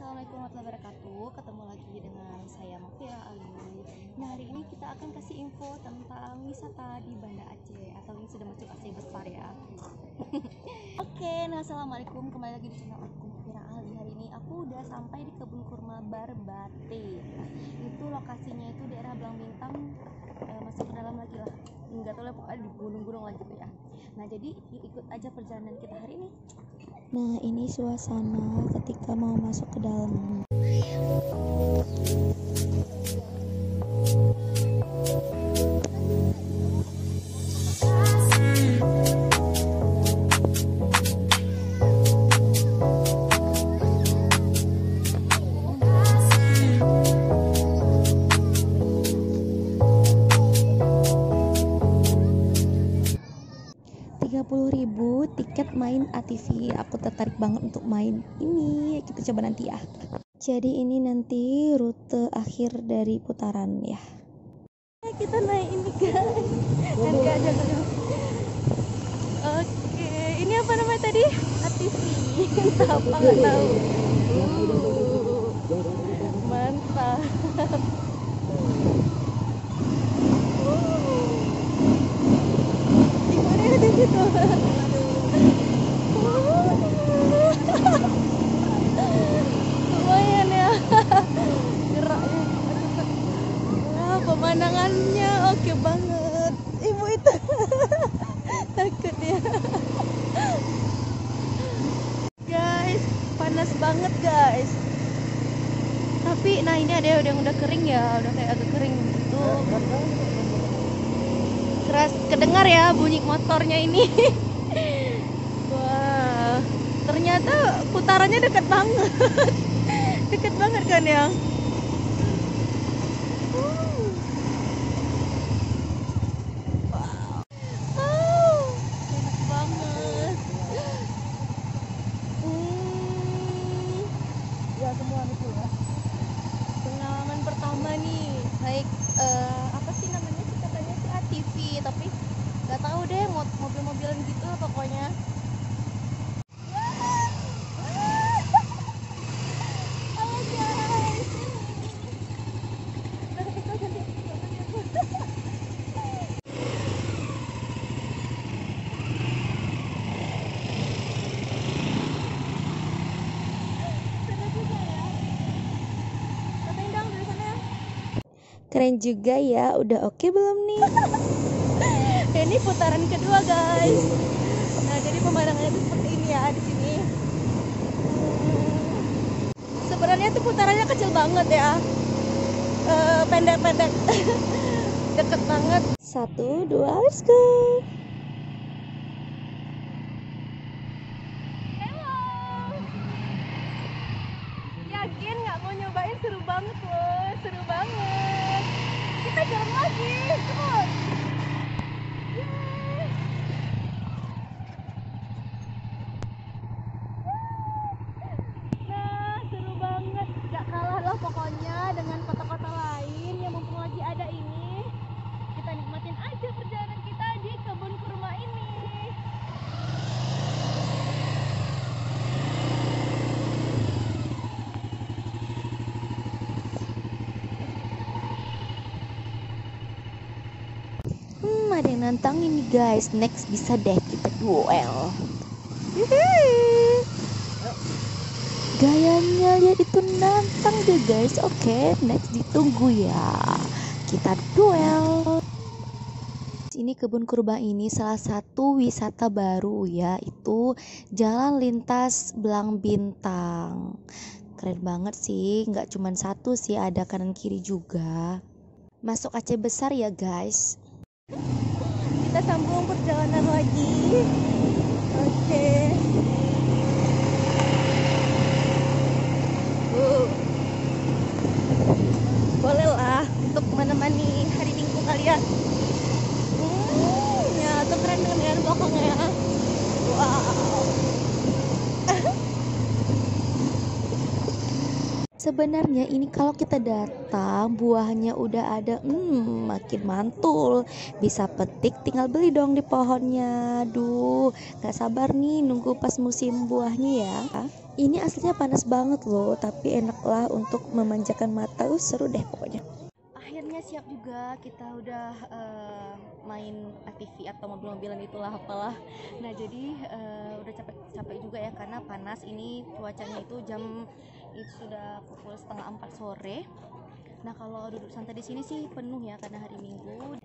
Assalamualaikum warahmatullahi wabarakatuh. Ketemu lagi dengan saya Mafia Ali. Nah, hari ini kita akan kasih info tentang wisata di Banda Aceh atau yang sudah masuk Aceh besar ya. Oke, nah assalamualaikum, kembali lagi di channel aku Mafia Ali. Hari ini aku udah sampai di kebun kurma Barbate. Nah, itu lokasinya itu daerah Belang Bintang, masuk ke dalam lagi lah. Enggak tahu lah, pokoknya di gunung-gunung lagi gitu ya. Nah, jadi ikut aja perjalanan kita hari ini. Nah, ini suasana ketika mau masuk ke dalam. 30.000 tiket main ATV. Aku tertarik banget untuk main ini. Kita coba nanti ya. Jadi ini nanti rute akhir dari putaran ya. Kita naik ini guys. Nanti aja dulu. Oke, ini apa namanya tadi? ATV. Apa nggak tahu. Mantap. Gimana di situ? Lumayan ya geraknya. Wah, pemandangannya oke banget. Ibu itu takut ya guys, panas banget guys. Tapi nah ini ada yang udah kering ya, udah kayak agak kering gitu. Kedengar ya bunyi motornya ini. Wah, ternyata putarannya dekat banget. Dekat banget kan ya. Enak banget. Ya semua itu ya. Pengalaman pertama nih naik apa sih namanya sih, katanya sih ATV, tapi nggak tahu deh, mobil-mobilan gitu lah pokoknya. Halo guys. Keren juga ya. Udah oke belum nih? Ini putaran kedua guys. Nah, jadi pemandangannya tuh seperti ini ya di sini. Sebenarnya tuh putarannya kecil banget ya. Pendek-pendek. Deket banget. 1, 2, let's go. Hello. Yakin nggak mau nyobain? Seru banget loh, seru banget. Kita jalan lagi, cepet. Yeay. Nah, seru banget. Gak kalah loh pokoknya dengan kota-kota lain yang mumpung lagi ada ini. Kita nikmatin aja perjalanan kita di kebun kurma ini. Ada yang nantang ini guys. Next bisa deh kita duel. Gayanya dia itu nantang deh guys. Oke, next ditunggu ya. Kita duel. Ini kebun kurma ini salah satu wisata baru, yaitu jalan lintas Belang Bintang. Keren banget sih, nggak cuma satu sih, ada kanan kiri juga. Masuk Aceh besar ya guys. Kita sambung perjalanan lagi. Oke. Boleh lah untuk menemani hari Minggu kalian. Ya, tuh keren dengan belakangnya. Wow. Sebenarnya ini kalau kita datang buahnya udah ada, makin mantul. Bisa petik, tinggal beli dong di pohonnya. Aduh, gak sabar nih nunggu pas musim buahnya ya. Ini aslinya panas banget loh, tapi enak lah untuk memanjakan mata. Seru deh pokoknya. Akhirnya siap juga, kita udah main ATV atau mobil-mobilan itulah apalah. Nah jadi udah capek juga ya karena panas. Ini cuacanya itu sudah pukul 3:30 sore. Nah kalau duduk santai di sini sih penuh ya karena hari Minggu.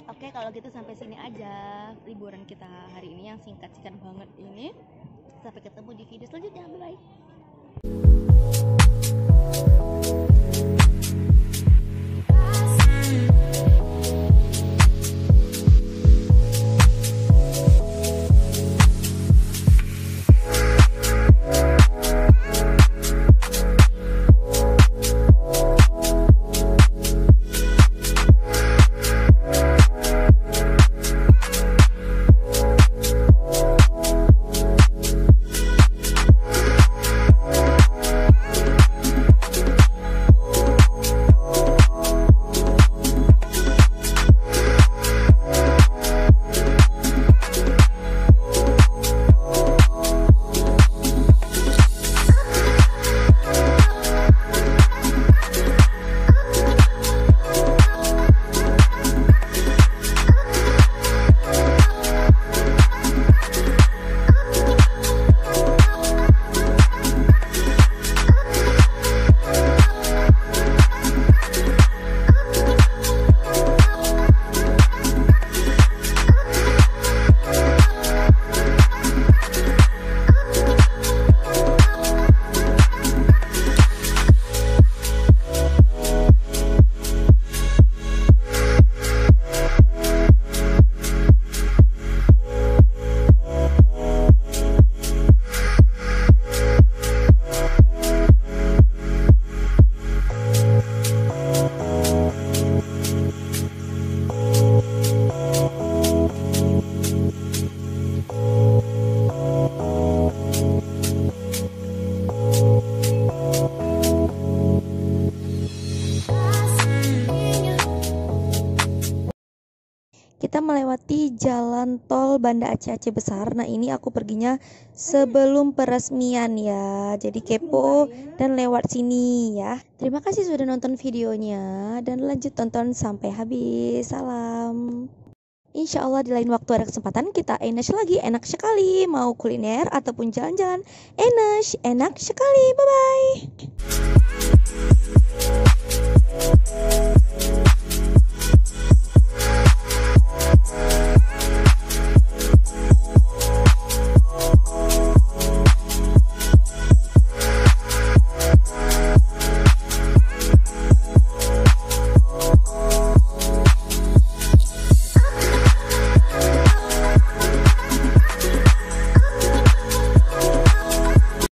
Oke, kalau gitu sampai sini aja liburan kita hari ini yang singkat-singkat banget ini. Sampai ketemu di video selanjutnya. Bye-bye. Kita melewati jalan tol Banda Aceh Besar. Nah ini aku perginya sebelum peresmian ya, jadi kepo dan lewat sini ya. Terima kasih sudah nonton videonya dan lanjut tonton sampai habis. Salam. Insya Allah di lain waktu ada kesempatan kita enak lagi. Enak sekali mau kuliner ataupun jalan-jalan, enak sekali. Bye bye.